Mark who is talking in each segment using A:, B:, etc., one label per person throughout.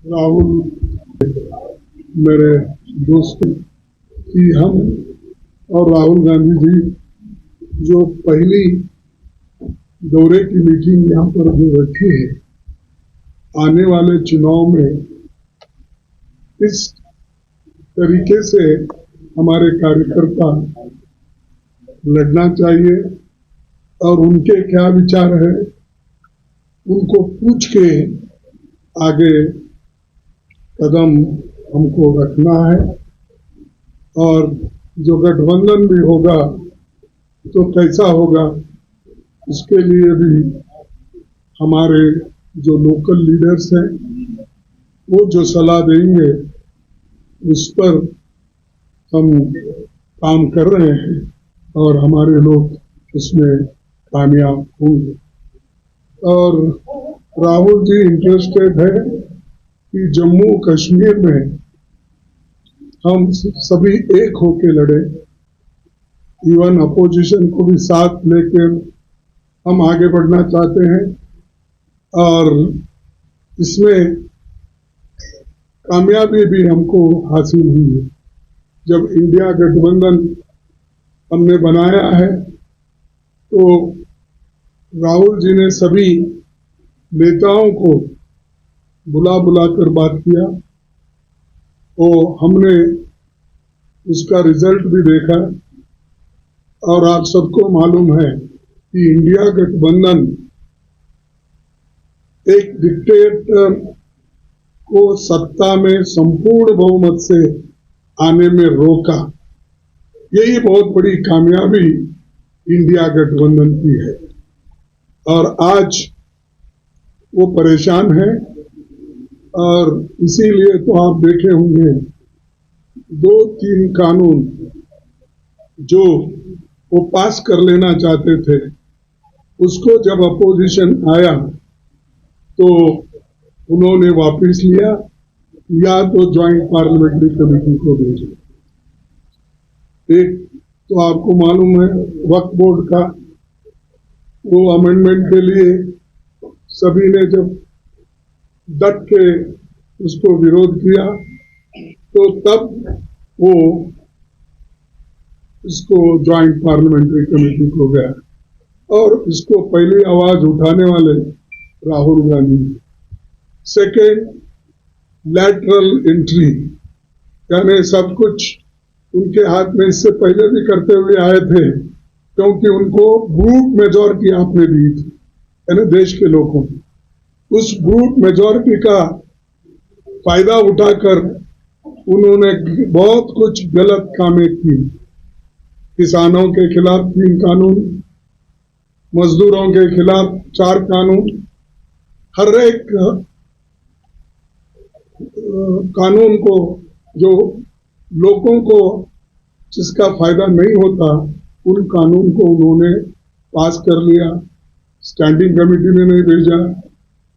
A: राहुल मेरे दोस्त कि हम और राहुल गांधी जी जो पहली दौरे की मीटिंग यहाँ पर जो रखी है, आने वाले चुनाव में इस तरीके से हमारे कार्यकर्ता लड़ना चाहिए और उनके क्या विचार है उनको पूछ के आगे कदम हमको रखना है। और जो गठबंधन भी होगा तो कैसा होगा, इसके लिए भी हमारे जो लोकल लीडर्स हैं वो जो सलाह देंगे उस पर हम काम कर रहे हैं और हमारे लोग उसमें कामयाब होंगे। और राहुल जी इंटरेस्टेड है कि जम्मू कश्मीर में हम सभी एक होके लड़े, इवन अपोजिशन को भी साथ लेकर हम आगे बढ़ना चाहते हैं। और इसमें कामयाबी भी हमको हासिल हुई है। जब इंडिया गठबंधन हमने बनाया है तो राहुल जी ने सभी नेताओं को बुला कर बात किया, तो हमने उसका रिजल्ट भी देखा। और आप सबको मालूम है कि इंडिया गठबंधन एक डिक्टेटर को सत्ता में संपूर्ण बहुमत से आने में रोका। यही बहुत बड़ी कामयाबी इंडिया गठबंधन की है। और आज वो परेशान है और इसीलिए तो आप देखे होंगे 2-3 कानून जो वो पास कर लेना चाहते थे, उसको जब अपोजिशन आया तो उन्होंने वापस लिया या तो ज्वाइंट पार्लियामेंट्री कमेटी को भेजा। एक तो आपको मालूम है वक्फ बोर्ड का वो अमेंडमेंट के लिए सभी ने जब डट के उसको विरोध किया तो तब वो इसको ज्वाइंट पार्लियामेंट्री कमेटी को गया और इसको पहली आवाज उठाने वाले Rahul Gandhi. Second, lateral entry, यानी सब कुछ उनके हाथ में इससे पहले भी करते हुए आए थे, क्योंकि उनको ब्रूट मेजॉरिटी आपने दी थी, यानी देश के लोगों को। उस ब्रूट मेजॉरिटी का फायदा उठाकर उन्होंने बहुत कुछ गलत कामें की। किसानों के खिलाफ 3 कानून, मजदूरों के खिलाफ 4 कानून, हर एक कानून को जो लोगों को जिसका फायदा नहीं होता उन कानून को उन्होंने पास कर लिया। स्टैंडिंग कमेटी ने नहीं भेजा,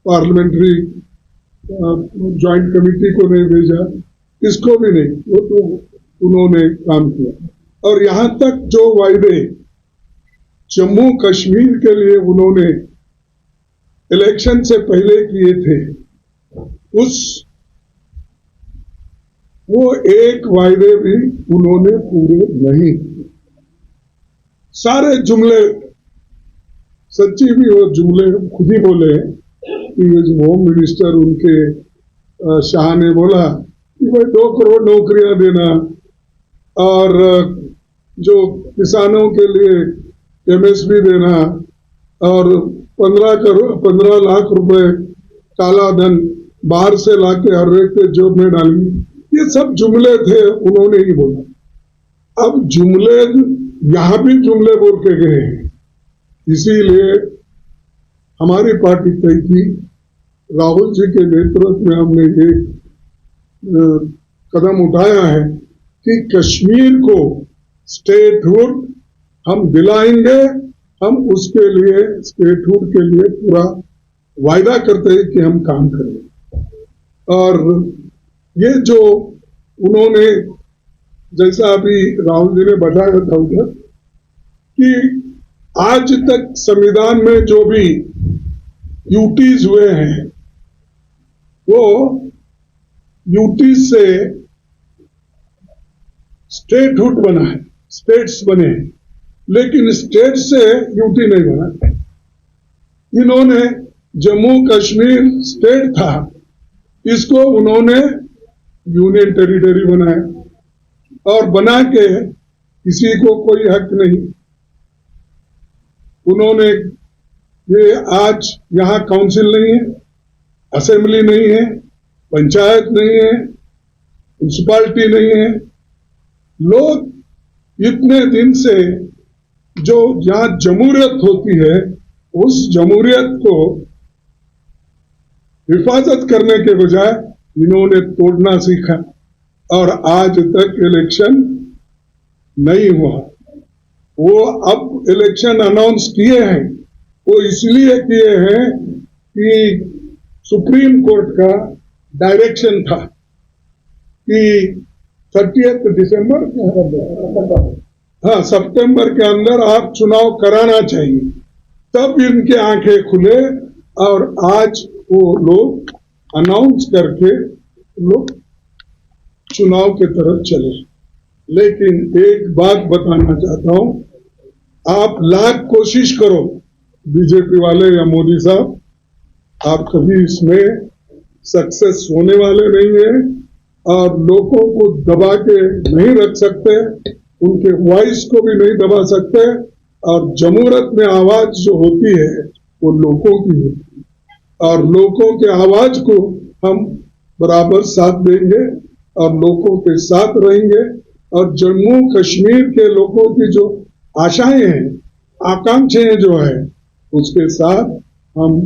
A: पार्लियामेंट्री ज्वाइंट कमेटी को नहीं भेजा, इसको भी नहीं, वो तो उन्होंने काम किया। और यहां तक जो वायदे जम्मू कश्मीर के लिए उन्होंने इलेक्शन से पहले किए थे, वो एक वायदे भी उन्होंने पूरे नहीं किए। सारे जुमले, सच्ची भी वो जुमले खुद ही बोले कि होम मिनिस्टर उनके शाह ने बोला कि भाई 2 करोड़ नौकरियां देना और जो किसानों के लिए एमएसपी देना और 15 लाख रुपए काला धन बाहर से लाके हर एक के जेब में डालेंगे, ये सब जुमले थे, उन्होंने ही बोला। अब जुमले यहां भी जुमले बोल के गए हैं, इसीलिए हमारी पार्टी तय की, राहुल जी के नेतृत्व में हमने एक कदम उठाया है कि कश्मीर को स्टेटहुड हम दिलाएंगे हम उसके लिए स्टेटहुड के लिए पूरा वायदा करते हैं कि हम काम करेंगे। और ये जो उन्होंने, जैसा अभी राहुल जी ने बताया था उधर, कि आज तक संविधान में जो भी यूटीज हुए हैं वो यूटी से स्टेटहुड बना है, स्टेट्स बने हैं, लेकिन स्टेट से यूटी नहीं बना। इन्होंने जम्मू कश्मीर स्टेट था, इसको उन्होंने यूनियन टेरिटरी बनाया और बना के किसी को कोई हक नहीं। उन्होंने ये आज यहां काउंसिल नहीं है, असेंबली नहीं है, पंचायत नहीं है, म्यूनिसिपालिटी नहीं है। लोग इतने दिन से जो यहां जमहूरियत होती है उस जमहूरियत को हिफाजत करने के बजाय इन्होंने तोड़ना सीखा और आज तक इलेक्शन नहीं हुआ। वो अब इलेक्शन अनाउंस किए हैं, वो इसलिए किए हैं कि सुप्रीम कोर्ट का डायरेक्शन था कि 30 दिसंबर, हाँ, सितंबर के अंदर आप चुनाव कराना चाहिए। तब इनके आंखें खुले और आज वो लोग अनाउंस करके लोग चुनाव की तरफ चले। लेकिन एक बात बताना चाहता हूं, आप लाख कोशिश करो बीजेपी वाले या मोदी साहब, आप कभी इसमें सक्सेस होने वाले नहीं है और लोगों को दबा के नहीं रख सकते, उनके वॉइस को भी नहीं दबा सकते। और जमहूरियत में आवाज जो होती है वो लोगों की होती है और लोगों के आवाज को हम बराबर साथ देंगे और लोगों के साथ रहेंगे। और जम्मू कश्मीर के लोगों की जो आशाएं हैं, आकांक्षाएं जो है, उसके साथ हम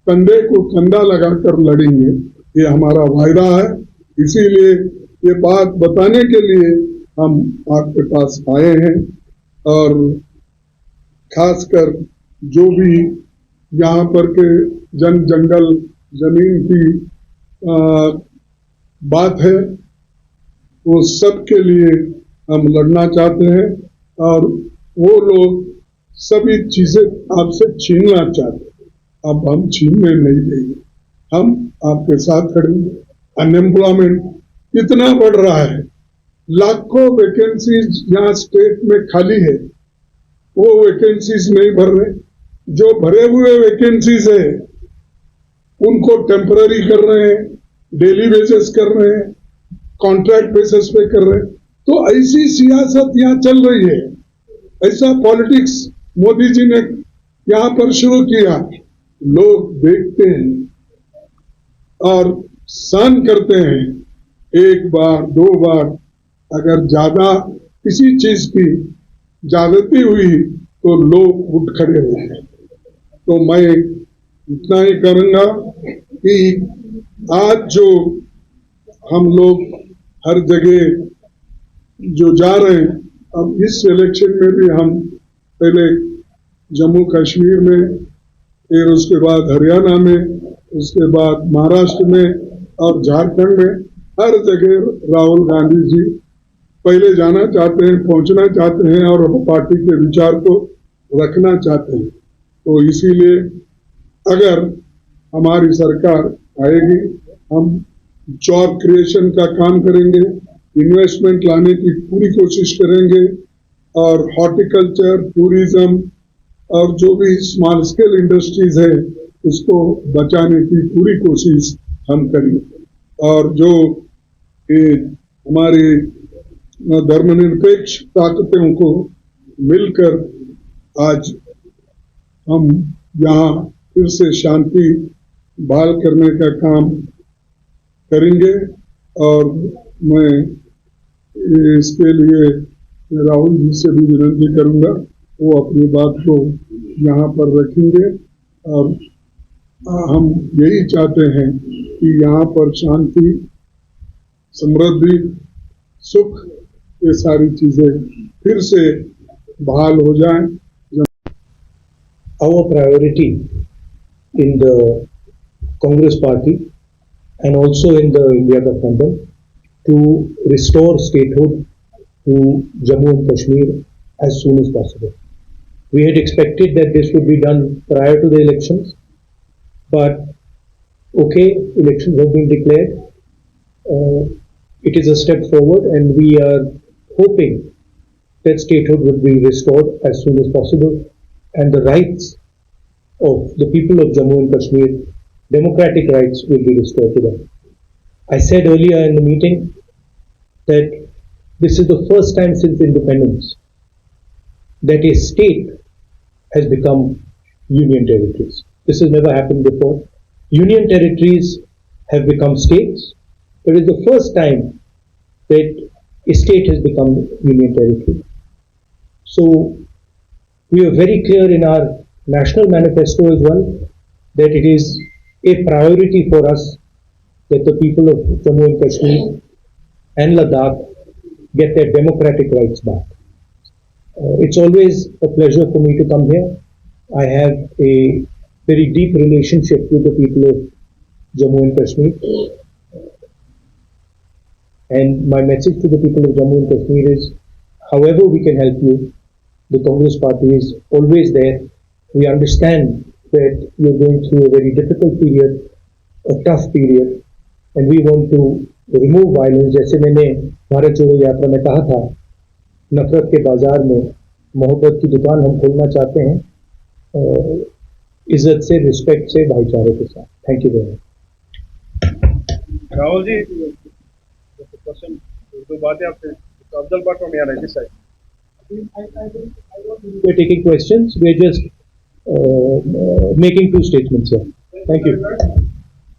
A: कंधे को कंधा लगाकर लड़ेंगे, ये हमारा वायदा है। इसीलिए ये बात बताने के लिए हम आपके पास आए हैं। और खासकर जो भी यहाँ पर के जंगल जमीन की बात है, वो सब के लिए हम लड़ना चाहते हैं और वो लोग सभी चीजें आपसे छीनना चाहते हैं, अब हम छीनने नहीं देंगे, हम आपके साथ खड़ेंगे। अनएम्प्लॉयमेंट इतना बढ़ रहा है, लाखों वैकेंसीज यहाँ स्टेट में खाली है, वो वैकेंसीज नहीं भर रहे। जो भरे हुए वैकेंसीज है उनको टेम्पररी कर रहे हैं, डेली बेसिस कर रहे हैं, कॉन्ट्रैक्ट बेसिस पे कर रहे हैं। तो ऐसी सियासत यहाँ चल रही है, ऐसा पॉलिटिक्स मोदी जी ने यहाँ पर शुरू किया। लोग देखते हैं और सहन करते हैं, एक बार दो बार अगर ज्यादा किसी चीज की ज्यादती हुई तो लोग उठ खड़े होते हैं। तो मैं इतना ही करूंगा कि आज जो हम लोग हर जगह जो जा रहे हैं, अब इस इलेक्शन में भी हम पहले जम्मू कश्मीर में, फिर उसके बाद हरियाणा में, उसके बाद महाराष्ट्र में और झारखंड में, हर जगह राहुल गांधी जी पहले जाना चाहते हैं, पहुंचना चाहते हैं और पार्टी के विचार को रखना चाहते हैं। तो इसीलिए अगर हमारी सरकार आएगी, हम जॉब क्रिएशन का काम करेंगे, इन्वेस्टमेंट लाने की पूरी कोशिश करेंगे और हॉर्टिकल्चर, टूरिज्म और जो भी स्मॉल स्केल इंडस्ट्रीज है उसको बचाने की पूरी कोशिश हम करेंगे। और जो हमारी धर्मनिरपेक्ष ताकतों को मिलकर आज हम यहाँ फिर से शांति बहाल करने का काम करेंगे। और मैं इसके लिए राहुल जी से भी विनती करूंगा, वो अपनी बात को यहाँ पर रखेंगे और हम यही चाहते हैं कि यहाँ पर शांति, समृद्धि, सुख, ये सारी चीजें फिर से बहाल हो जाएं।
B: our priority in the Congress party and also in the India Government to restore statehood to Jammu and Kashmir as soon as possible. We had expected that this would be done prior to the elections, but okay, elections have been declared. It is a step forward, and we are hoping that statehood will be restored as soon as possible, and the rights of the people of Jammu and Kashmir, democratic rights, will be restored to them. I said earlier in the meeting that this is the first time since independence that a state has become union territories. This has never happened before. Union territories have become states, but it is the first time that a state has become union territory. So we are very clear in our national manifesto as well that it is a priority for us that the people of Jammu and Kashmir and Ladakh get their democratic rights back. It's always a pleasure for me to come here. I have a very deep relationship with the people of Jammu and Kashmir. And my message to the people of Jammu and Kashmir is, however we can help you, the Congress party is always there. We understand that you're going through a very difficult period, a tough period, and we want to remove violence. जैसे मैंने भारत जोड़ो यात्रा में कहा था, नफरत के बाजार में मोहब्बत की दुकान हम खोलना चाहते हैं, इज्जत से, रिस्पेक्ट से, भाईचारे के साथ. Thank you very much.
C: Rahul ji, question दो बातें आपसे. अफजल बट फ्रॉम यार this side.
B: We're taking questions. We're just making two statements here. Thank you.